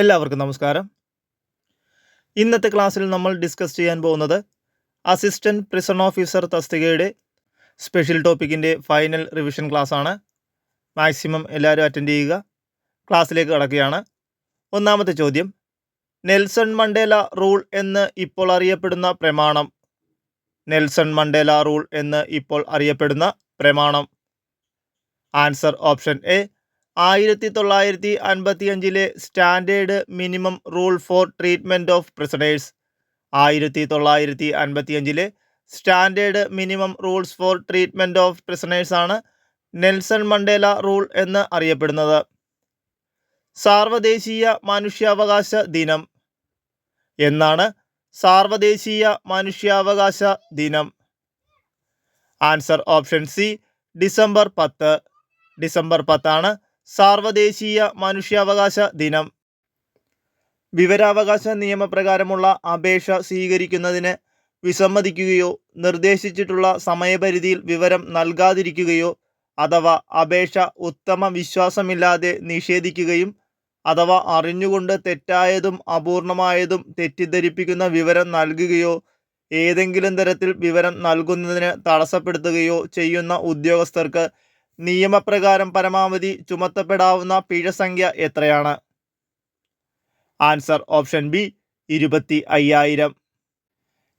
എല്ലാവർക്കും നമസ്കാരം. ഇന്നത്തെ ക്ലാസ്സിൽ നമ്മൾ ഡിസ്കസ് ചെയ്യാൻ പോകുന്നത് അസിസ്റ്റൻറ്റ് പ്രിസൺ ഓഫീസർ തസ്തികയുടെ സ്പെഷ്യൽ ടോപ്പിക്കിൻ്റെ ഫൈനൽ റിവിഷൻ ക്ലാസ്സാണ്. മാക്സിമം എല്ലാവരും അറ്റൻഡ് ചെയ്യുക. ക്ലാസ്സിലേക്ക് കടക്കുകയാണ്. ഒന്നാമത്തെ ചോദ്യം, നെൽസൺ മണ്ടേല റൂൾ എന്ന് ഇപ്പോൾ അറിയപ്പെടുന്ന പ്രമാണം. നെൽസൺ മണ്ടേല റൂൾ എന്ന് ഇപ്പോൾ അറിയപ്പെടുന്ന പ്രമാണം. Answer option A 1955 standard minimum rule for treatment of prisoners. 1955 standard minimum rules for treatment of prisoners ആണ് നെൽസൺ മണ്ടേല റൂൾ എന്ന് അറിയപ്പെടുന്നത്. സാർവദേശീയ മനുഷ്യാവകാശ ദിനം എന്നാണ് സാർവദേശീയ മനുഷ്യാവകാശ ദിനം? Answer option C December 10. December 10 സാർവദേശീയ മനുഷ്യാവകാശ ദിനം. വിവരാവകാശ നിയമപ്രകാരമുള്ള അപേക്ഷ സ്വീകരിക്കുന്നതിന് വിസമ്മതിക്കുകയോ നിർദ്ദേശിച്ചിട്ടുള്ള സമയപരിധിയിൽ വിവരം നൽകാതിരിക്കുകയോ അഥവാ അപേക്ഷ ഉത്തമ വിശ്വാസമില്ലാതെ നിഷേധിക്കുകയും അഥവാ അറിഞ്ഞുകൊണ്ട് തെറ്റായതും അപൂർണമായതും തെറ്റിദ്ധരിപ്പിക്കുന്ന വിവരം നൽകുകയോ ഏതെങ്കിലും തരത്തിൽ വിവരം നൽകുന്നതിന് തടസ്സപ്പെടുത്തുകയോ ചെയ്യുന്ന ഉദ്യോഗസ്ഥർക്ക് നിയമപ്രകാരം പരമാവധി ചുമത്തപ്പെടാവുന്ന പിഴ സംഖ്യ എത്രയാണ്? Answer option B 25,000.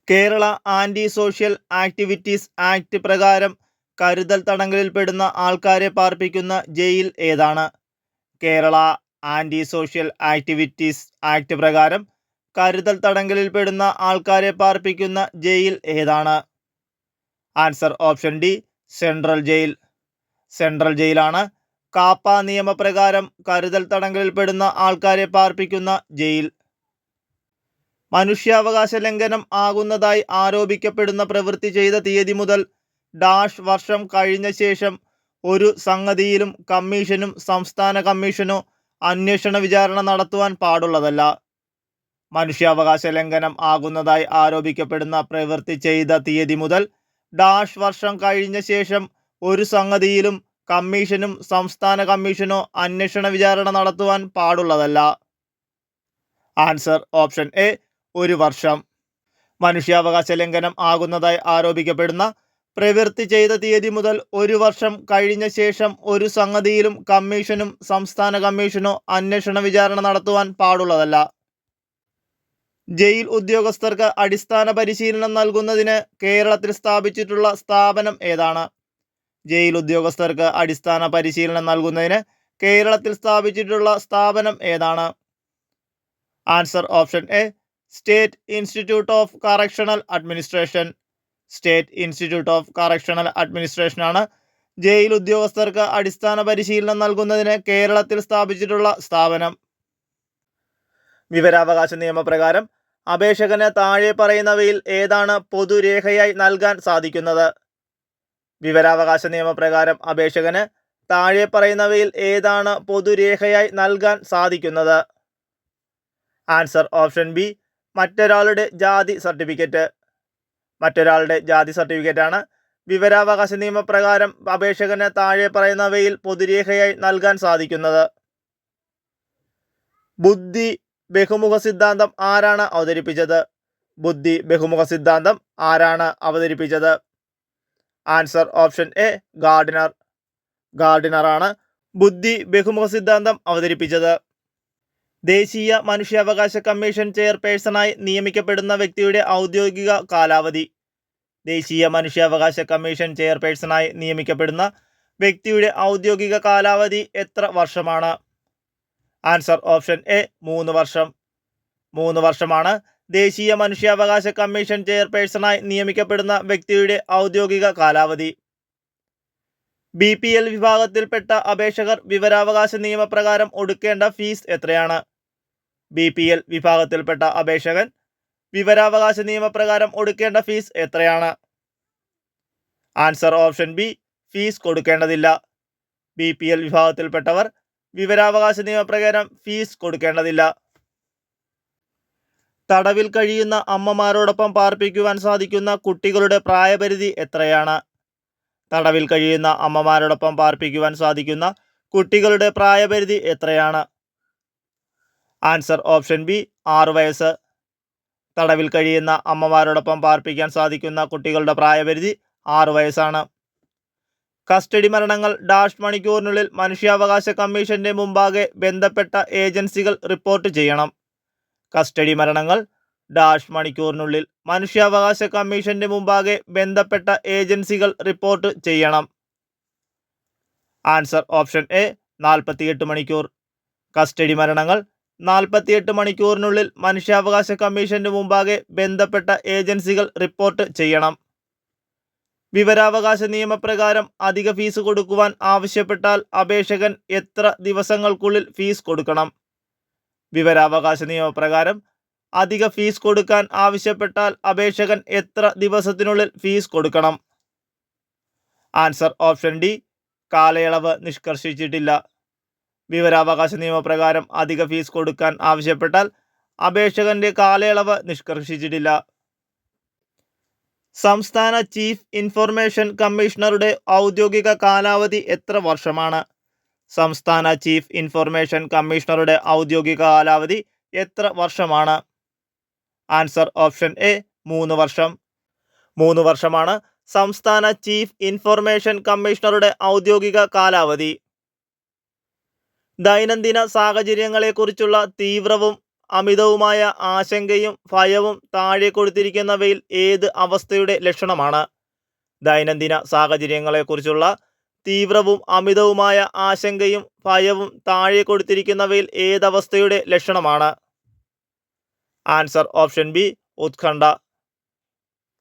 Kerala anti social activities act പ്രകാരം കരുതൽ തടങ്കലിൽപ്പെടുന്ന ആൾക്കാരെ പാർപ്പിക്കുന്ന ജയിൽ ഏതാണ്? Kerala anti social activities act പ്രകാരം കരുതൽ തടങ്കലിൽപ്പെടുന്ന ആൾക്കാരെ പാർപ്പിക്കുന്ന ജയിൽ ഏതാണ്? Answer option D central jail. Central ജയിലാണ് കാപ്പ നിയമപ്രകാരം കരുതൽ തടങ്കലിൽപ്പെടുന്ന ആൾക്കാരെ പാർപ്പിക്കുന്ന ജയിൽ. മനുഷ്യാവകാശ ലംഘനം ആകുന്നതായി ആരോപിക്കപ്പെടുന്ന പ്രവൃത്തി ചെയ്ത തീയതി മുതൽ ഡാഷ് വർഷം കഴിഞ്ഞ ശേഷം ഒരു സംഗതിയിലും കമ്മീഷനും സംസ്ഥാന കമ്മീഷനോ അന്വേഷണ വിചാരണ നടത്തുവാൻ പാടുള്ളതല്ല. മനുഷ്യാവകാശ ലംഘനം ആകുന്നതായി ആരോപിക്കപ്പെടുന്ന പ്രവൃത്തി ചെയ്ത തീയതി മുതൽ ഡാഷ് വർഷം കഴിഞ്ഞ ശേഷം ഒരു സംഗതിയിലും കമ്മീഷനും സംസ്ഥാന കമ്മീഷനോ അന്വേഷണ വിചാരണ നടത്തുവാൻ പാടുള്ളതല്ല. ആൻസർ ഓപ്ഷൻ എ 1 വർഷം. മനുഷ്യാവകാശ ലംഘനം ആകുന്നതായി ആരോപിക്കപ്പെടുന്ന പ്രവൃത്തി ചെയ്ത തീയതി മുതൽ 1 വർഷം കഴിഞ്ഞ ശേഷം ഒരു സംഗതിയിലും കമ്മീഷനും സംസ്ഥാന കമ്മീഷനോ അന്വേഷണ വിചാരണ നടത്തുവാൻ പാടുള്ളതല്ല. ജയിൽ ഉദ്യോഗസ്ഥർക്ക് അടിസ്ഥാന പരിശീലനം നൽകുന്നതിന് കേരളത്തിൽ സ്ഥാപിച്ചിട്ടുള്ള സ്ഥാപനം ഏതാണ്? ജയിൽ ഉദ്യോഗസ്ഥർക്ക് അടിസ്ഥാന പരിശീലനം നൽകുന്നതിന് കേരളത്തിൽ സ്ഥാപിച്ചിട്ടുള്ള സ്ഥാപനം ഏതാണ്? Answer option A state institute of correctional administration. State institute of correctional administration ആണ് ജയിൽ ഉദ്യോഗസ്ഥർക്ക് അടിസ്ഥാന പരിശീലനം നൽകുന്നതിന് കേരളത്തിൽ സ്ഥാപിച്ചിട്ടുള്ള സ്ഥാപനം. വിവരാവകാശ നിയമപ്രകാരം അപേക്ഷകന് താഴെ പറയുന്നവയിൽ ഏതാണ് പൊതുരേഖയായി നൽകാൻ സാധിക്കുന്നത്? വിവരാവകാശ നിയമപ്രകാരം അപേക്ഷകന് താഴെ പറയുന്നവയിൽ ഏതാണ് പൊതുരേഖയായി നൽകാൻ സാധിക്കുന്നത്? ആൻസർ ഓപ്ഷൻ ബി മറ്റൊരാളുടെ ജാതി സർട്ടിഫിക്കറ്റ്. മറ്റൊരാളുടെ ജാതി സർട്ടിഫിക്കറ്റാണ് വിവരാവകാശ നിയമപ്രകാരം അപേക്ഷകന് താഴെ പറയുന്നവയിൽ പൊതുരേഖയായി നൽകാൻ സാധിക്കുന്നത്. ബുദ്ധി ബഹുമുഖ സിദ്ധാന്തം ആരാണ് അവതരിപ്പിച്ചത്? ബുദ്ധി ബഹുമുഖ സിദ്ധാന്തം ആരാണ് അവതരിപ്പിച്ചത്? Answer option A Gardner. ഗാർഡിനറാണ് ബുദ്ധി ബഹുമുഖ സിദ്ധാന്തം അവതരിപ്പിച്ചത്. ദേശീയ മനുഷ്യാവകാശ കമ്മീഷൻ ചെയർപേഴ്സണായി നിയമിക്കപ്പെടുന്ന വ്യക്തിയുടെ ഔദ്യോഗിക കാലാവധി. ദേശീയ മനുഷ്യാവകാശ കമ്മീഷൻ ചെയർപേഴ്സണായി നിയമിക്കപ്പെടുന്ന വ്യക്തിയുടെ ഔദ്യോഗിക കാലാവധി എത്ര വർഷമാണ്? ആൻസർ ഓപ്ഷൻ എ 3 വർഷം. 3 വർഷമാണ് ദേശീയ മനുഷ്യാവകാശ കമ്മീഷൻ ചെയർപേഴ്സണായി നിയമിക്കപ്പെടുന്ന വ്യക്തിയുടെ ഔദ്യോഗിക കാലാവധി. BPL വിഭാഗത്തിൽപ്പെട്ട അപേക്ഷകർ വിവരാവകാശ നിയമപ്രകാരം ഒടുക്കേണ്ട ഫീസ് എത്രയാണ്? BPL വിഭാഗത്തിൽപ്പെട്ട അപേക്ഷകൻ വിവരാവകാശ നിയമപ്രകാരം ഒടുക്കേണ്ട ഫീസ് എത്രയാണ്? ആൻസർ ഓപ്ഷൻ ബി ഫീസ് കൊടുക്കേണ്ടതില്ല. BPL വിഭാഗത്തിൽപ്പെട്ടവർ വിവരാവകാശ നിയമപ്രകാരം ഫീസ് കൊടുക്കേണ്ടതില്ല. തടവിൽ കഴിയുന്ന അമ്മമാരോടൊപ്പം പാർപ്പിക്കുവാൻ സാധിക്കുന്ന കുട്ടികളുടെ പ്രായപരിധി എത്രയാണ്? തടവിൽ കഴിയുന്ന അമ്മമാരോടൊപ്പം പാർപ്പിക്കുവാൻ സാധിക്കുന്ന കുട്ടികളുടെ പ്രായപരിധി എത്രയാണ്? ആൻസർ ഓപ്ഷൻ ബി 6 വയസ്സ്. തടവിൽ കഴിയുന്ന അമ്മമാരോടൊപ്പം പാർപ്പിക്കാൻ സാധിക്കുന്ന കുട്ടികളുടെ പ്രായപരിധി 6 വയസ്സാണ്. കസ്റ്റഡി മരണങ്ങൾ ഡാഷ് മണിക്കൂറിനുള്ളിൽ മനുഷ്യാവകാശ കമ്മീഷന്റെ മുമ്പാകെ ബന്ധപ്പെട്ട ഏജൻസികൾ റിപ്പോർട്ട് ചെയ്യണം. കസ്റ്റഡി മരണങ്ങൾ ഡാഷ് മണിക്കൂറിനുള്ളിൽ മനുഷ്യാവകാശ കമ്മീഷന്റെ മുമ്പാകെ ബന്ധപ്പെട്ട ഏജൻസികൾ റിപ്പോർട്ട് ചെയ്യണം. ആൻസർ ഓപ്ഷൻ എ 48 മണിക്കൂർ. കസ്റ്റഡി മരണങ്ങൾ 48 മണിക്കൂറിനുള്ളിൽ മനുഷ്യാവകാശ കമ്മീഷന്റെ മുമ്പാകെ ബന്ധപ്പെട്ട ഏജൻസികൾ റിപ്പോർട്ട് ചെയ്യണം. വിവരാവകാശ നിയമപ്രകാരം അധിക ഫീസ് കൊടുക്കുവാൻ ആവശ്യപ്പെട്ടാൽ അപേക്ഷകൻ എത്ര ദിവസങ്ങൾക്കുള്ളിൽ ഫീസ് കൊടുക്കണം? വിവരാവകാശ നിയമപ്രകാരം അധിക ഫീസ് കൊടുക്കാൻ ആവശ്യപ്പെട്ടാൽ അപേക്ഷകൻ എത്ര ദിവസത്തിനുള്ളിൽ ഫീസ് കൊടുക്കണം? ആൻസർ ഓപ്ഷൻ ഡി കാലയളവ് നിഷ്കർഷിച്ചിട്ടില്ല. വിവരാവകാശ നിയമപ്രകാരം അധിക ഫീസ് കൊടുക്കാൻ ആവശ്യപ്പെട്ടാൽ അപേക്ഷകന്റെ കാലയളവ് നിഷ്കർഷിച്ചിട്ടില്ല. സംസ്ഥാന ചീഫ് ഇൻഫർമേഷൻ കമ്മീഷണറുടെ ഔദ്യോഗിക കാലാവധി എത്ര വർഷമാണ്? സംസ്ഥാന ചീഫ് ഇൻഫർമേഷൻ കമ്മീഷണറുടെ ഔദ്യോഗിക കാലാവധി എത്ര വർഷമാണ്? ആൻസർ ഓപ്ഷൻ എ 3 വർഷം. 3 വർഷമാണ് സംസ്ഥാന ചീഫ് ഇൻഫർമേഷൻ കമ്മീഷണറുടെ ഔദ്യോഗിക കാലാവധി. ദൈനംദിന സാഹചര്യങ്ങളെക്കുറിച്ചുള്ള തീവ്രവും അമിതവുമായ ആശങ്കയും ഭയവും താഴെ കൊടുത്തിരിക്കുന്നവയിൽ ഏത് അവസ്ഥയുടെ ലക്ഷണമാണ്? ദൈനംദിന സാഹചര്യങ്ങളെക്കുറിച്ചുള്ള തീവ്രവും അമിതവുമായ ആശങ്കയും ഭയവും താഴെ കൊടുത്തിരിക്കുന്നവയിൽ ഏതവസ്ഥയുടെ ലക്ഷണമാണ്? ആൻസർ ഓപ്ഷൻ ബി ഉത്കണ്ഠ.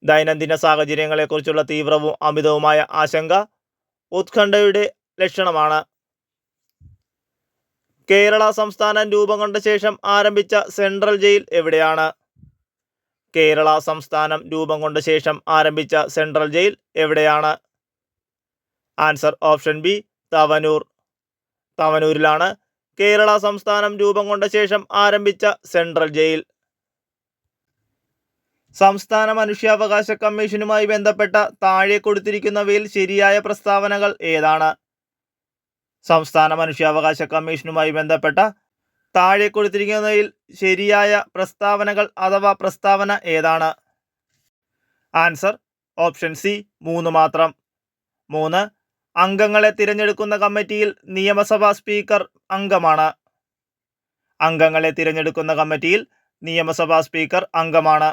ദൈനംദിന സാഹചര്യങ്ങളെക്കുറിച്ചുള്ള തീവ്രവും അമിതവുമായ ആശങ്ക ഉത്കണ്ഠയുടെ ലക്ഷണമാണ്. കേരള സംസ്ഥാനം രൂപം കൊണ്ട ശേഷം ആരംഭിച്ച സെൻട്രൽ ജയിൽ എവിടെയാണ്? കേരള സംസ്ഥാനം രൂപം കൊണ്ട ശേഷം ആരംഭിച്ച സെൻട്രൽ ജയിൽ എവിടെയാണ്? Answer option B Thavanur. തവനൂരിലാണ് കേരള സംസ്ഥാനം രൂപം കൊണ്ട ശേഷം ആരംഭിച്ച സെൻട്രൽ ജയിൽ. സംസ്ഥാന മനുഷ്യാവകാശ കമ്മീഷനുമായി ബന്ധപ്പെട്ട താഴെ കൊടുത്തിരിക്കുന്നവയിൽ ശരിയായ പ്രസ്താവനകൾ ഏതാണ്? സംസ്ഥാന മനുഷ്യാവകാശ കമ്മീഷനുമായി ബന്ധപ്പെട്ട താഴെ കൊടുത്തിരിക്കുന്നവയിൽ ശരിയായ പ്രസ്താവനകൾ അഥവാ പ്രസ്താവന ഏതാണ്? ആൻസർ ഓപ്ഷൻ സി 3 മാത്രം. 3. അംഗങ്ങളെ തിരഞ്ഞെടുക്കുന്ന കമ്മിറ്റിയിൽ നിയമസഭാ സ്പീക്കർ അംഗമാണ്. അംഗങ്ങളെ തിരഞ്ഞെടുക്കുന്ന കമ്മിറ്റിയിൽ നിയമസഭാ സ്പീക്കർ അംഗമാണ്.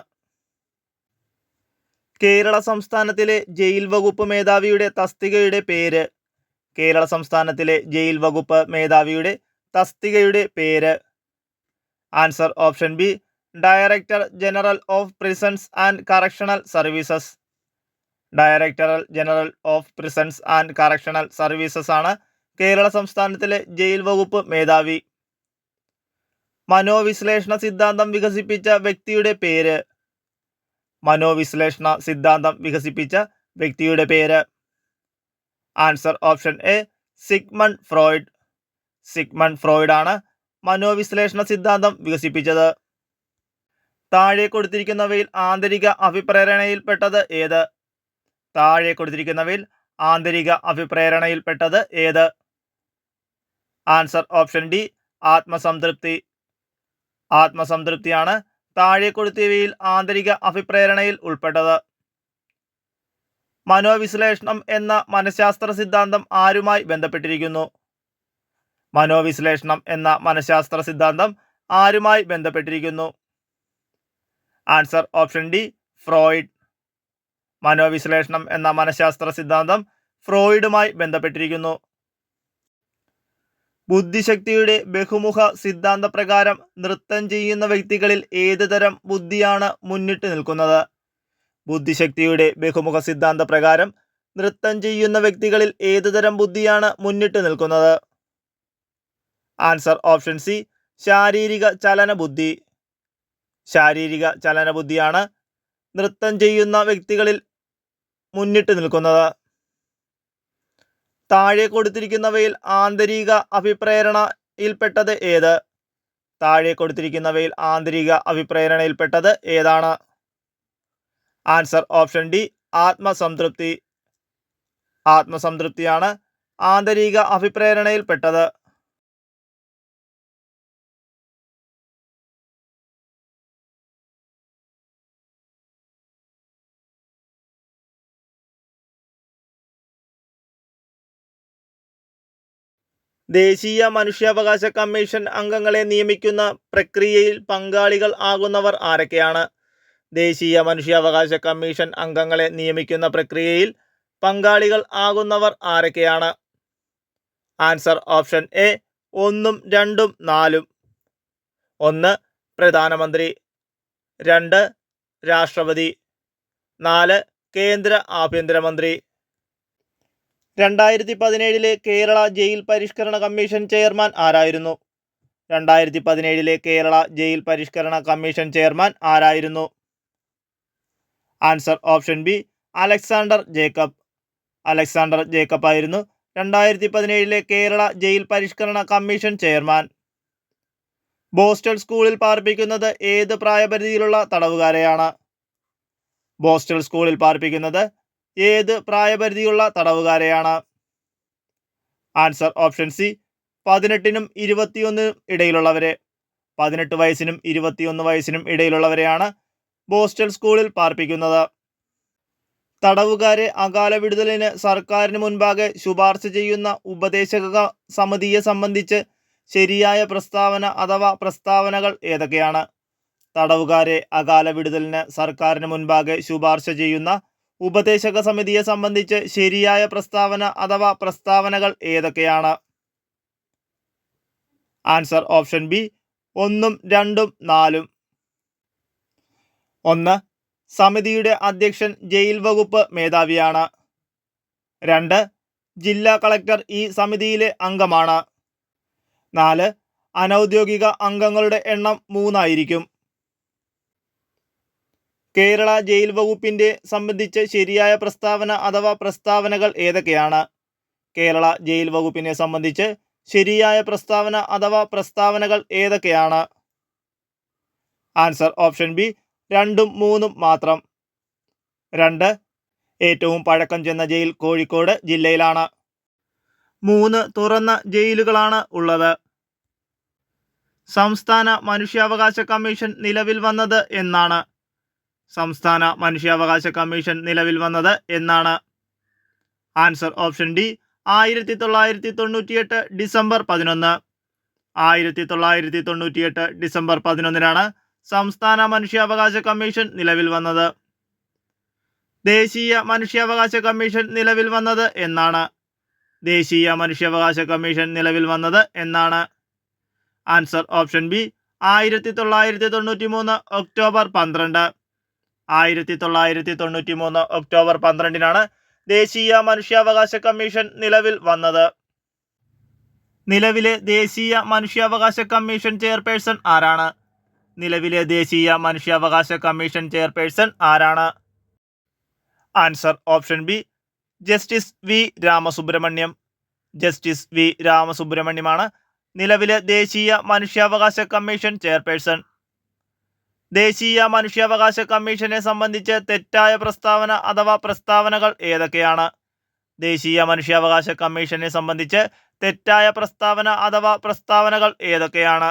കേരള സംസ്ഥാനത്തിലെ ജയിൽ വകുപ്പ് മേധാവിയുടെ തസ്തികയുടെ പേര്? കേരള സംസ്ഥാനത്തിലെ ജയിൽ വകുപ്പ് മേധാവിയുടെ തസ്തികയുടെ പേര്? Answer option B director general of prisons and correctional services. Director general of prisons and correctional services ആണ് കേരള സംസ്ഥാനത്തിലെ ജയിൽ വകുപ്പ് മേധാവി. മനോവിശ്ലേഷണ സിദ്ധാന്തം വികസിപ്പിച്ച വ്യക്തിയുടെ പേര്? മനോവിശ്ലേഷണ സിദ്ധാന്തം വികസിപ്പിച്ച വ്യക്തിയുടെ പേര്? Answer option A Sigmund Freud. Sigmund Freud ആണ് മനോവിശ്ലേഷണ സിദ്ധാന്തം വികസിപ്പിച്ചത്. താഴെ കൊടുത്തിരിക്കുന്നവയിൽ ആന്തരിക അഭിപ്രേരണയിൽപ്പെട്ടത് ഏത്? താഴെ കൊടുത്തിരിക്കുന്നവയിൽ ആന്തരിക അഭിപ്രേരണയിൽപ്പെട്ടത് ഏത്? ആൻസർ ഓപ്ഷൻ ഡി ആത്മസംതൃപ്തി. ആത്മസംതൃപ്തിയാണ് താഴെ കൊടുത്തവയിൽ ആന്തരിക അഭിപ്രേരണയിൽ ഉൾപ്പെട്ടത്. മനോവിശ്ലേഷണം എന്ന മനഃശാസ്ത്ര സിദ്ധാന്തം ആരുമായി ബന്ധപ്പെട്ടിരിക്കുന്നു? മനോവിശ്ലേഷണം എന്ന മനഃശാസ്ത്ര സിദ്ധാന്തം ആരുമായി ബന്ധപ്പെട്ടിരിക്കുന്നു? Answer option D Freud. മനോവിശ്ലേഷണം എന്ന മനഃശാസ്ത്ര സിദ്ധാന്തം ഫ്രോയിഡുമായി ബന്ധപ്പെട്ടിരിക്കുന്നു. ബുദ്ധിശക്തിയുടെ ബഹുമുഖ സിദ്ധാന്തപ്രകാരം നൃത്തം ചെയ്യുന്ന വ്യക്തികളിൽ ഏത് തരം ബുദ്ധിയാണ് മുന്നിട്ട് നിൽക്കുന്നത്? ബുദ്ധിശക്തിയുടെ ബഹുമുഖ സിദ്ധാന്തപ്രകാരം നൃത്തം ചെയ്യുന്ന വ്യക്തികളിൽ ഏത് തരം ബുദ്ധിയാണ് മുന്നിട്ട് നിൽക്കുന്നത്? ആൻസർ ഓപ്ഷൻ സി ശാരീരിക ചലന ബുദ്ധി. ശാരീരിക ചലന ബുദ്ധിയാണ് നൃത്തം ചെയ്യുന്ന വ്യക്തികളിൽ മുന്നിട്ട് നിൽക്കുന്നത്. താഴെ കൊടുത്തിരിക്കുന്നവയിൽ ആന്തരിക അഭിപ്രേരണയിൽപ്പെട്ടത് ഏത്? താഴെ കൊടുത്തിരിക്കുന്നവയിൽ ആന്തരിക അഭിപ്രേരണയിൽപ്പെട്ടത് ഏതാണ്? ആൻസർ ഓപ്ഷൻ ഡി ആത്മസംതൃപ്തി. ആത്മസംതൃപ്തിയാണ് ആന്തരിക അഭിപ്രേരണയിൽപ്പെട്ടത്. ദേശീയ മനുഷ്യാവകാശ കമ്മീഷൻ അംഗങ്ങളെ നിയമിക്കുന്ന പ്രക്രിയയിൽ പങ്കാളികൾ ആകുന്നവർ ആരൊക്കെയാണ്? ദേശീയ മനുഷ്യാവകാശ കമ്മീഷൻ അംഗങ്ങളെ നിയമിക്കുന്ന പ്രക്രിയയിൽ പങ്കാളികൾ ആകുന്നവർ ആരൊക്കെയാണ്? Answer option A 1, 2, 4. 1 പ്രധാനമന്ത്രി, 2 രാഷ്ട്രപതി, 4 കേന്ദ്ര ആഭ്യന്തരമന്ത്രി. 2017 കേരള ജയിൽ പരിഷ്കരണ കമ്മീഷൻ ചെയർമാൻ ആരായിരുന്നു? 2017 കേരള ജയിൽ പരിഷ്കരണ കമ്മീഷൻ ചെയർമാൻ ആരായിരുന്നു? Answer option B Alexander Jacob. Alexander Jacob ആയിരുന്നു 2017 കേരള ജയിൽ പരിഷ്കരണ കമ്മീഷൻ ചെയർമാൻ. ബോസ്റ്റൽ സ്കൂളിൽ പാർപ്പിക്കുന്നത് ഏത് പ്രായപരിധിയിലുള്ള തടവുകാരെയാണ്? ബോസ്റ്റൽ സ്കൂളിൽ പാർപ്പിക്കുന്നത് ഏത് പ്രായപരിധിയുള്ള തടവുകാരെയാണ്? ആൻസർ ഓപ്ഷൻ സി 18നും 21 ഇടയിലുള്ളവരെ. 18 വയസ്സിനും 21 വയസ്സിനും ഇടയിലുള്ളവരെയാണ് ബോസ്റ്റൽ സ്കൂളിൽ പാർപ്പിക്കുന്നത്. തടവുകാരെ അകാല വിടുതലിന് സർക്കാരിന് മുൻപാകെ ശുപാർശ ചെയ്യുന്ന ഉപദേശക സമിതിയെ സംബന്ധിച്ച് ശരിയായ പ്രസ്താവന അഥവാ പ്രസ്താവനകൾ ഏതൊക്കെയാണ്? തടവുകാരെ അകാല വിടുതലിന് സർക്കാരിന് മുൻപാകെ ശുപാർശ ചെയ്യുന്ന ഉപദേശക സമിതിയെ സംബന്ധിച്ച് ശരിയായ പ്രസ്താവന അഥവാ പ്രസ്താവനകൾ ഏതൊക്കെയാണ്? Answer option B 1, 2, 4. 1 സമിതിയുടെ അധ്യക്ഷൻ ജയിൽ വകുപ്പ് മേധാവിയാണ്. 2 ജില്ലാ കളക്ടർ ഈ സമിതിയിലെ അംഗമാണ്. 4 അനൗദ്യോഗിക അംഗങ്ങളുടെ എണ്ണം 3 ആയിരിക്കും. കേരള ജയിൽ വകുപ്പിന്റെ സംബന്ധിച്ച് ശരിയായ പ്രസ്താവന അഥവാ പ്രസ്താവനകൾ ഏതൊക്കെയാണ്? കേരള ജയിൽ വകുപ്പിനെ സംബന്ധിച്ച് ശരിയായ പ്രസ്താവന അഥവാ പ്രസ്താവനകൾ ഏതൊക്കെയാണ്? ആൻസർ ഓപ്ഷൻ ബി 2ഉം 3ഉം മാത്രം. 2 ഏറ്റവും പഴക്കം ചെന്ന ജയിൽ കോഴിക്കോട് ജില്ലയിലാണ്. 3 തുറന്ന ജയിലുകളാണ് ഉള്ളത്. സംസ്ഥാന മനുഷ്യാവകാശ കമ്മീഷൻ നിലവിൽ വന്നത് എന്നാണ്? സംസ്ഥാന മനുഷ്യാവകാശ കമ്മീഷൻ നിലവിൽ വന്നത് എന്നാണ്? Answer option D 1998 December 11. 1998 December 11 സംസ്ഥാന മനുഷ്യാവകാശ കമ്മീഷൻ നിലവിൽ വന്നത്. ദേശീയ മനുഷ്യാവകാശ കമ്മീഷൻ നിലവിൽ വന്നത് എന്നാണ്? ദേശീയ മനുഷ്യാവകാശ കമ്മീഷൻ നിലവിൽ വന്നത് എന്നാണ്? Answer option B 1993 October 12. 1993 October 12 ദേശീയ മനുഷ്യാവകാശ കമ്മീഷൻ നിലവിൽ വന്നത്. നിലവിലെ ദേശീയ മനുഷ്യാവകാശ കമ്മീഷൻ ചെയർപേഴ്സൺ ആരാണ്? നിലവിലെ ദേശീയ മനുഷ്യാവകാശ കമ്മീഷൻ ചെയർപേഴ്സൺ ആരാണ്? Answer option B justice V Ramasubramanian. Justice V രാമസുബ്രഹ്മണ്യമാണ് നിലവിലെ ദേശീയ മനുഷ്യാവകാശ കമ്മീഷൻ ചെയർപേഴ്സൺ. ദേശീയ മനുഷ്യാവകാശ കമ്മീഷനെ സംബന്ധിച്ച് തെറ്റായ പ്രസ്താവന അഥവാ പ്രസ്താവനകൾ ഏതൊക്കെയാണ്? ദേശീയ മനുഷ്യാവകാശ കമ്മീഷനെ സംബന്ധിച്ച് തെറ്റായ പ്രസ്താവന അഥവാ പ്രസ്താവനകൾ ഏതൊക്കെയാണ്?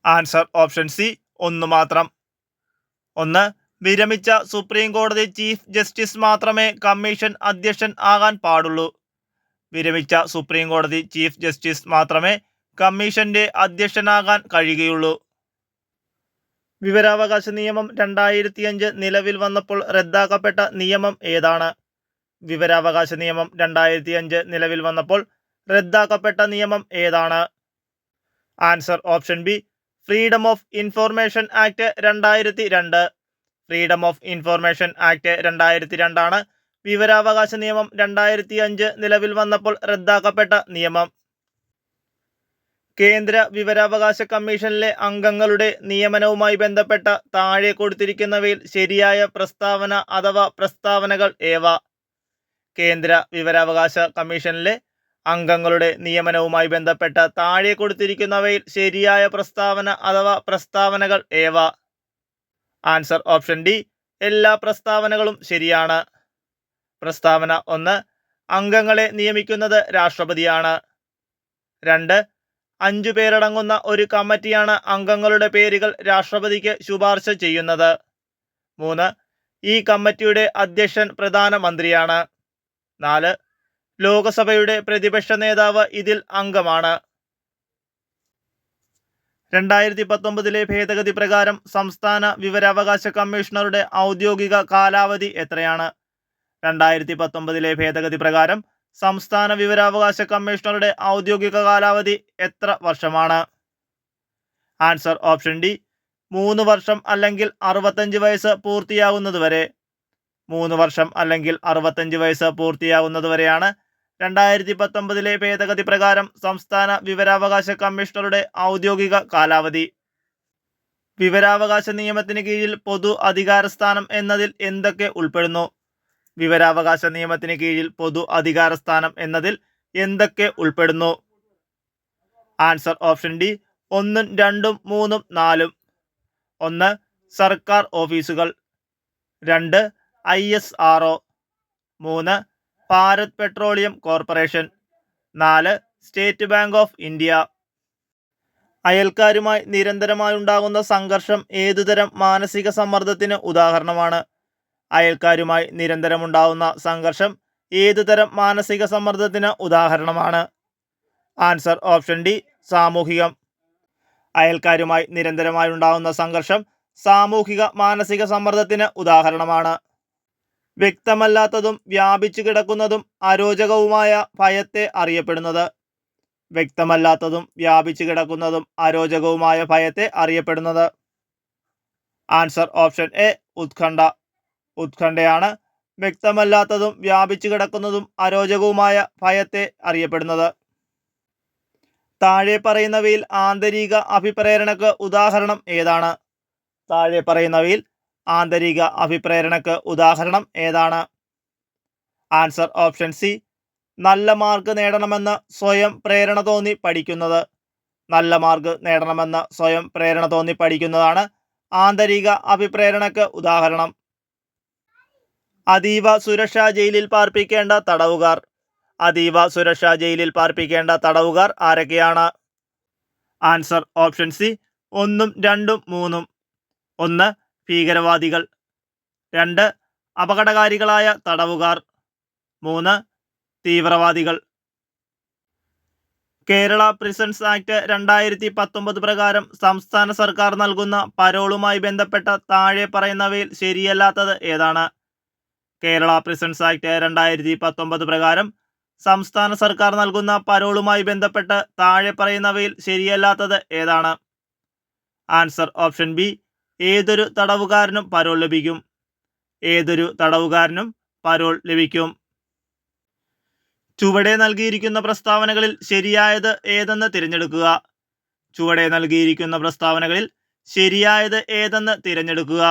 ആൻസർ ഓപ്ഷൻ സി 1 മാത്രം. 1 വിരമിച്ച സുപ്രീം കോടതി ചീഫ് ജസ്റ്റിസ് മാത്രമേ കമ്മീഷൻ അധ്യക്ഷൻ ആകാൻ പാടുള്ളൂ. വിരമിച്ച സുപ്രീം കോടതി ചീഫ് ജസ്റ്റിസ് മാത്രമേ കമ്മീഷന്റെ അധ്യക്ഷനാകാൻ കഴിയുകയുള്ളൂ. വിവരാവകാശ നിയമം 2005 നിലവിൽ വന്നപ്പോൾ റദ്ദാക്കപ്പെട്ട നിയമം ഏതാണ്? വിവരാവകാശ നിയമം 2005 നിലവിൽ വന്നപ്പോൾ റദ്ദാക്കപ്പെട്ട നിയമം ഏതാണ്? Answer option B freedom of information act 2002. Freedom of information act 2002 വിവരാവകാശ നിയമം 2005 നിലവിൽ വന്നപ്പോൾ റദ്ദാക്കപ്പെട്ട നിയമം. കേന്ദ്ര വിവരാവകാശ കമ്മീഷനിലെ അംഗങ്ങളുടെ നിയമനവുമായി ബന്ധപ്പെട്ട താഴെ കൊടുത്തിരിക്കുന്നവയിൽ ശരിയായ പ്രസ്താവന അഥവാ പ്രസ്താവനകൾ ഏവ? കേന്ദ്ര വിവരാവകാശ കമ്മീഷനിലെ അംഗങ്ങളുടെ നിയമനവുമായി ബന്ധപ്പെട്ട താഴെ കൊടുത്തിരിക്കുന്നവയിൽ ശരിയായ പ്രസ്താവന അഥവാ പ്രസ്താവനകൾ ഏവ? ആൻസർ ഓപ്ഷൻ ഡി എല്ലാ പ്രസ്താവനകളും ശരിയാണ്. പ്രസ്താവന 1 അംഗങ്ങളെ നിയമിക്കുന്നത് രാഷ്ട്രപതിയാണ്. 2 5 പേരടങ്ങുന്ന ഒരു കമ്മിറ്റിയാണ് അംഗങ്ങളുടെ പേരുകൾ രാഷ്ട്രപതിക്ക് ശുപാർശ ചെയ്യുന്നത്. 3 ഈ കമ്മിറ്റിയുടെ അധ്യക്ഷൻ പ്രധാനമന്ത്രിയാണ്. 4 ലോകസഭയുടെ പ്രതിപക്ഷ നേതാവ് ഇതിൽ അംഗമാണ്. 2019 ഭേദഗതി പ്രകാരം സംസ്ഥാന വിവരാവകാശ കമ്മീഷണറുടെ ഔദ്യോഗിക കാലാവധി എത്രയാണ്? 2019 ഭേദഗതി പ്രകാരം സംസ്ഥാന വിവരാവകാശ കമ്മീഷണറുടെ ഔദ്യോഗിക കാലാവധി എത്ര വർഷമാണ്? ആൻസർ ഓപ്ഷൻ ഡി 3 വർഷം അല്ലെങ്കിൽ 65 വയസ്സ് പൂർത്തിയാകുന്നതുവരെ. 3 വർഷം അല്ലെങ്കിൽ 65 വയസ്സ് പൂർത്തിയാകുന്നതുവരെയാണ് 2019 ഭേദഗതി പ്രകാരം സംസ്ഥാന വിവരാവകാശ കമ്മീഷണറുടെ ഔദ്യോഗിക കാലാവധി. വിവരാവകാശ നിയമത്തിന് കീഴിൽ പൊതു അധികാരസ്ഥാനം എന്നതിൽ എന്തൊക്കെ ഉൾപ്പെടുന്നു? വിവരാവകാശ നിയമത്തിന് കീഴിൽ പൊതു അധികാരസ്ഥാനം എന്നതിൽ എന്തൊക്കെ ഉൾപ്പെടുന്നു? Answer option D 1, 2, 3, 4. 1 സർക്കാർ ഓഫീസുകൾ, 2 ISRO, 3 Bharat Petroleum Corporation, 4 State Bank of India. അയൽക്കാരുമായി നിരന്തരമായുണ്ടാകുന്ന സംഘർഷം ഏതുതരം മാനസിക സമ്മർദ്ദത്തിന് ഉദാഹരണമാണ്? അയൽക്കാരുമായി നിരന്തരമുണ്ടാകുന്ന സംഘർഷം ഏതുതരം മാനസിക സമ്മർദ്ദത്തിന് ഉദാഹരണമാണ്? ആൻസർ ഓപ്ഷൻ ഡി സാമൂഹികം. അയൽക്കാരുമായി നിരന്തരമായുണ്ടാകുന്ന സംഘർഷം സാമൂഹിക മാനസിക സമ്മർദ്ദത്തിന് ഉദാഹരണമാണ്. വ്യക്തമല്ലാത്തതും വ്യാപിച്ചു കിടക്കുന്നതും അരോചകവുമായ ഭയത്തെ അറിയപ്പെടുന്നത്? വ്യക്തമല്ലാത്തതും വ്യാപിച്ചു കിടക്കുന്നതും അരോചകവുമായ ഭയത്തെ അറിയപ്പെടുന്നത്? ആൻസർ ഓപ്ഷൻ എ ഉത്കണ്ഠ. ഉത്കണ്ഠയാണ് വ്യക്തമല്ലാത്തതും വ്യാപിച്ചു കിടക്കുന്നതും അരോചകവുമായ ഭയത്തെ അറിയപ്പെടുന്നത്. താഴെ പറയുന്നവയിൽ ആന്തരിക അഭിപ്രേരണക്ക് ഉദാഹരണം ഏതാണ്? താഴെ പറയുന്നവയിൽ ആന്തരിക അഭിപ്രേരണക്ക് ഉദാഹരണം ഏതാണ്? ആൻസർ ഓപ്ഷൻ സി നല്ല മാർക്ക് നേടണമെന്ന് സ്വയം പ്രേരണ തോന്നി പഠിക്കുന്നത്. നല്ല മാർക്ക് നേടണമെന്ന് സ്വയം പ്രേരണ തോന്നി പഠിക്കുന്നതാണ് ആന്തരിക അഭിപ്രേരണക്ക് ഉദാഹരണം. അതീവ സുരക്ഷാ ജയിലിൽ പാർപ്പിക്കേണ്ട തടവുകാർ. അതീവ സുരക്ഷാ ജയിലിൽ പാർപ്പിക്കേണ്ട തടവുകാർ ആരൊക്കെയാണ്? Answer option C 1, 2, 3. 1 ഭീകരവാദികൾ, 2 അപകടകാരികളായ തടവുകാർ, 3 തീവ്രവാദികൾ. കേരള പ്രിസൺസ് ആക്ട് 2019 പ്രകാരം സംസ്ഥാന സർക്കാർ നൽകുന്ന പരോളുമായി ബന്ധപ്പെട്ട താഴെ പറയുന്നവയിൽ ശരിയല്ലാത്തത് ഏതാണ്? കേരള പ്രിസൺസ് ആക്ട് 2019 പ്രകാരം സംസ്ഥാന സർക്കാർ നൽകുന്ന പരോളുമായി ബന്ധപ്പെട്ട് താഴെ പറയുന്നവയിൽ ശരിയല്ലാത്തത് ഏതാണ്? ആൻസർ ഓപ്ഷൻ ബി ഏതൊരു തടവുകാരനും പരോൾ ലഭിക്കും. ഏതൊരു തടവുകാരനും പരോൾ ലഭിക്കും. ചുവടെ നൽകിയിരിക്കുന്ന പ്രസ്താവനകളിൽ ശരിയായത് ഏതെന്ന് തിരഞ്ഞെടുക്കുക. ചുവടെ നൽകിയിരിക്കുന്ന പ്രസ്താവനകളിൽ ശരിയായത് ഏതെന്ന് തിരഞ്ഞെടുക്കുക.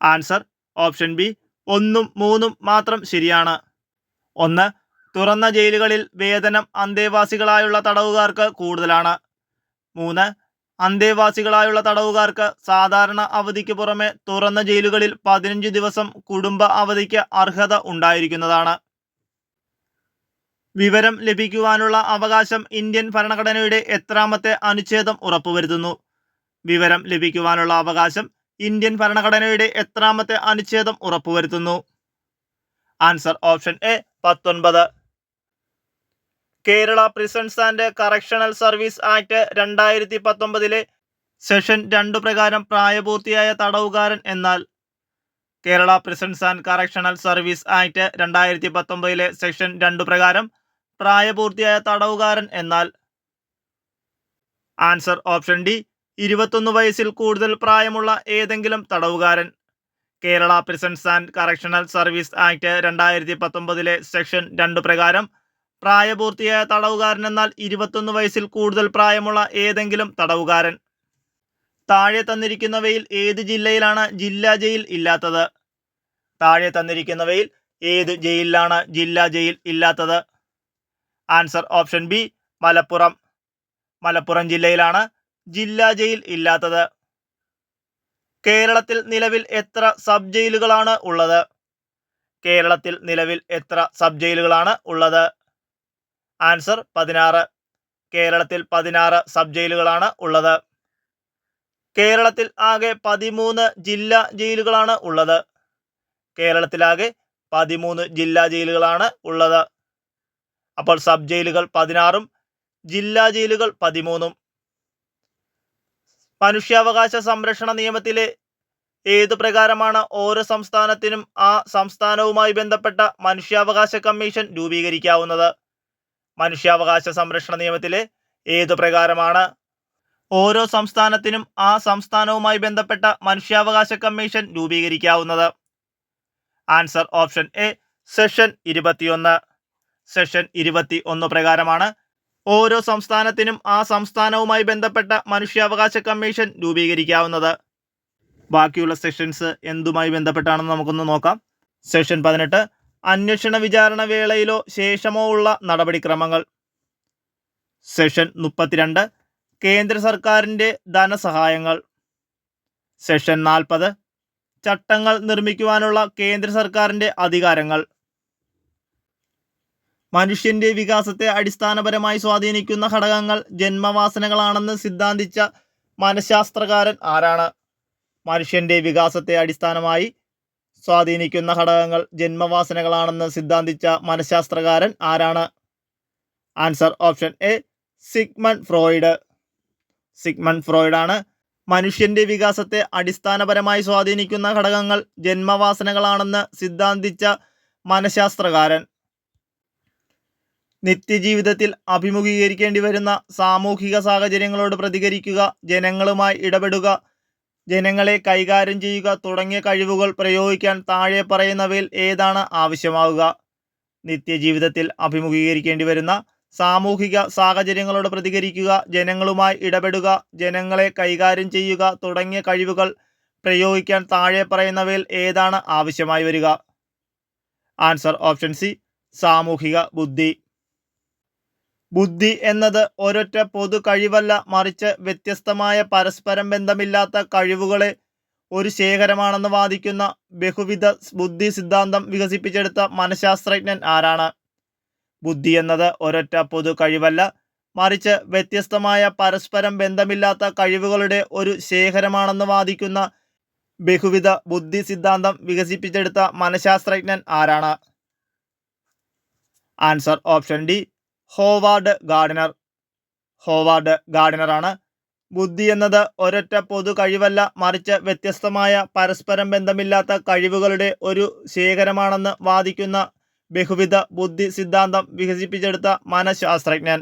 ആൻസർ ഓപ്ഷൻ ബി 1ഉം 3ഉം മാത്രം ശരിയാണ്. 1 തുറന്ന ജയിലുകളിൽ വേതനം അന്തേവാസികളായുള്ള തടവുകാർക്ക് കൂടുതലാണ്. 3 അന്തേവാസികളായുള്ള തടവുകാർക്ക് സാധാരണ അവധിക്ക് പുറമെ തുറന്ന ജയിലുകളിൽ 15 ദിവസം കുടുംബ അവധിക്ക് അർഹത ഉണ്ടായിരിക്കുന്നതാണ്. വിവരം ലഭിക്കുവാനുള്ള അവകാശം ഇന്ത്യൻ ഭരണഘടനയുടെ എത്രാമത്തെ അനുച്ഛേദം ഉറപ്പുവരുത്തുന്നു? വിവരം ലഭിക്കുവാനുള്ള അവകാശം ഇന്ത്യൻ ഭരണഘടനയുടെ എത്രാമത്തെ അനുച്ഛേദം ഉറപ്പുവരുത്തുന്നു? Answer option A 19. Kerala prisons and correctional service act 2019 session 2 പ്രകാരം പ്രായപൂർത്തിയായ തടവുകാരൻ എന്നാൽ? Kerala prisons and correctional service act 2019 session 2 പ്രകാരം പ്രായപൂർത്തിയായ തടവുകാരൻ എന്നാൽ? ആൻസർ ഓപ്ഷൻ ഡി 21 വയസ്സിൽ കൂടുതൽ പ്രായമുള്ള ഏതെങ്കിലും തടവുകാരൻ. Kerala prisons and correctional service act 2019 section 2 പ്രകാരം പ്രായപൂർത്തിയായ തടവുകാരൻ എന്നാൽ 21 വയസ്സിൽ കൂടുതൽ പ്രായമുള്ള ഏതെങ്കിലും തടവുകാരൻ. താഴെ തന്നിരിക്കുന്നവയിൽ ഏത് ജില്ലയിലാണ് ജില്ലാ ജയിൽ ഇല്ലാത്തത്? താഴെ തന്നിരിക്കുന്നവയിൽ ഏത് ജയിലിലാണ് ജില്ലാ ജയിൽ ഇല്ലാത്തത്? Answer option B Malappuram. Malappuram ജില്ലയിലാണ് ജില്ലാ ജയിൽ ഇല്ലാത്തത്. കേരളത്തിൽ നിലവിൽ എത്ര സബ് ജയിലുകളാണ് ഉള്ളത്? കേരളത്തിൽ നിലവിൽ എത്ര സബ് ജയിലുകളാണ് ഉള്ളത്? ആൻസർ 16. കേരളത്തിൽ 16 സബ് ജയിലുകളാണ് ഉള്ളത്. കേരളത്തിൽ ആകെ 13 ജില്ലാ ജയിലുകളാണ് ഉള്ളത്. കേരളത്തിലാകെ 13 ജില്ലാ ജയിലുകളാണ് ഉള്ളത്. അപ്പോൾ സബ് ജയിലുകൾ 16ഉം ജില്ലാ ജയിലുകൾ 13ഉം. മനുഷ്യാവകാശ സംരക്ഷണ നിയമത്തിലെ ഏതു പ്രകാരമാണ് ഓരോ സംസ്ഥാനത്തിനും ആ സംസ്ഥാനവുമായി ബന്ധപ്പെട്ട മനുഷ്യാവകാശ കമ്മീഷൻ രൂപീകരിക്കാവുന്നത്? മനുഷ്യാവകാശ സംരക്ഷണ നിയമത്തിലെ ഏതു പ്രകാരമാണ് ഓരോ സംസ്ഥാനത്തിനും ആ സംസ്ഥാനവുമായി ബന്ധപ്പെട്ട മനുഷ്യാവകാശ കമ്മീഷൻ രൂപീകരിക്കാവുന്നത്? Answer option A session 21. Session 21 പ്രകാരമാണ് ഓരോ സംസ്ഥാനത്തിനും ആ സംസ്ഥാനവുമായി ബന്ധപ്പെട്ട മനുഷ്യാവകാശ കമ്മീഷൻ രൂപീകരിക്കാവുന്നത്. ബാക്കിയുള്ള സെഷൻസ് എന്തുമായി ബന്ധപ്പെട്ടാണെന്ന് നമുക്കൊന്ന് നോക്കാം. സെഷൻ 18 അന്വേഷണ വിചാരണ വേളയിലോ ശേഷമോ ഉള്ള നടപടിക്രമങ്ങൾ. സെഷൻ 32 കേന്ദ്ര സർക്കാരിൻ്റെ ധനസഹായങ്ങൾ. സെഷൻ 40 ചട്ടങ്ങൾ നിർമ്മിക്കുവാനുള്ള കേന്ദ്ര സർക്കാരിൻ്റെ അധികാരങ്ങൾ. മനുഷ്യൻ്റെ വികാസത്തെ അടിസ്ഥാനപരമായി സ്വാധീനിക്കുന്ന ഘടകങ്ങൾ ജന്മവാസനകളാണെന്ന് സിദ്ധാന്തിച്ച മനഃശാസ്ത്രകാരൻ ആരാണ്? മനുഷ്യൻ്റെ വികാസത്തെ അടിസ്ഥാനമായി സ്വാധീനിക്കുന്ന ഘടകങ്ങൾ ജന്മവാസനകളാണെന്ന് സിദ്ധാന്തിച്ച മനഃശാസ്ത്രകാരൻ ആരാണ്? Answer option A Sigmund Freud. Sigmund Freud ആണ് മനുഷ്യൻ്റെ വികാസത്തെ അടിസ്ഥാനപരമായി സ്വാധീനിക്കുന്ന ഘടകങ്ങൾ ജന്മവാസനകളാണെന്ന് സിദ്ധാന്തിച്ച മനഃശാസ്ത്രകാരൻ. നിത്യജീവിതത്തിൽ അഭിമുഖീകരിക്കേണ്ടി വരുന്ന സാമൂഹിക സാഹചര്യങ്ങളോട് പ്രതികരിക്കുക, ജനങ്ങളുമായി ഇടപെടുക, ജനങ്ങളെ കൈകാര്യം ചെയ്യുക തുടങ്ങിയ കഴിവുകൾ പ്രയോഗിക്കാൻ താഴെ പറയുന്നവയിൽ ഏതാണ് ആവശ്യമാവുക? നിത്യജീവിതത്തിൽ അഭിമുഖീകരിക്കേണ്ടി വരുന്ന സാമൂഹിക സാഹചര്യങ്ങളോട് പ്രതികരിക്കുക, ജനങ്ങളുമായി ഇടപെടുക, ജനങ്ങളെ കൈകാര്യം ചെയ്യുക തുടങ്ങിയ കഴിവുകൾ പ്രയോഗിക്കാൻ താഴെ പറയുന്നവയിൽ ഏതാണ് ആവശ്യമായി വരിക? ആൻസർ ഓപ്ഷൻ സി സാമൂഹിക ബുദ്ധി. ബുദ്ധി എന്നത് ഒരൊറ്റ പൊതു കഴിവല്ല, മറിച്ച് വ്യത്യസ്തമായ പരസ്പരം ബന്ധമില്ലാത്ത കഴിവുകളെ ഒരു ശേഖരമാണെന്ന് വാദിക്കുന്ന ബഹുവിധ ബുദ്ധി സിദ്ധാന്തം വികസിപ്പിച്ചെടുത്ത മനഃശാസ്ത്രജ്ഞൻ ആരാണ്? ബുദ്ധി എന്നത് ഒരൊറ്റ പൊതു കഴിവല്ല, മറിച്ച് വ്യത്യസ്തമായ പരസ്പരം ബന്ധമില്ലാത്ത കഴിവുകളുടെ ഒരു ശേഖരമാണെന്ന് വാദിക്കുന്ന ബഹുവിധ ബുദ്ധി സിദ്ധാന്തം വികസിപ്പിച്ചെടുത്ത മനഃശാസ്ത്രജ്ഞൻ ആരാണ്? Answer option D Howard Gardner. Howard ഗാർഡിനറാണ് ബുദ്ധി എന്നത് ഒരൊറ്റ പൊതു കഴിവല്ല, മറിച്ച് വ്യത്യസ്തമായ പരസ്പരം ബന്ധമില്ലാത്ത കഴിവുകളുടെ ഒരു ശേഖരമാണെന്ന് വാദിക്കുന്ന ബഹുവിധ ബുദ്ധി സിദ്ധാന്തം വികസിപ്പിച്ചെടുത്ത മനഃശാസ്ത്രജ്ഞൻ.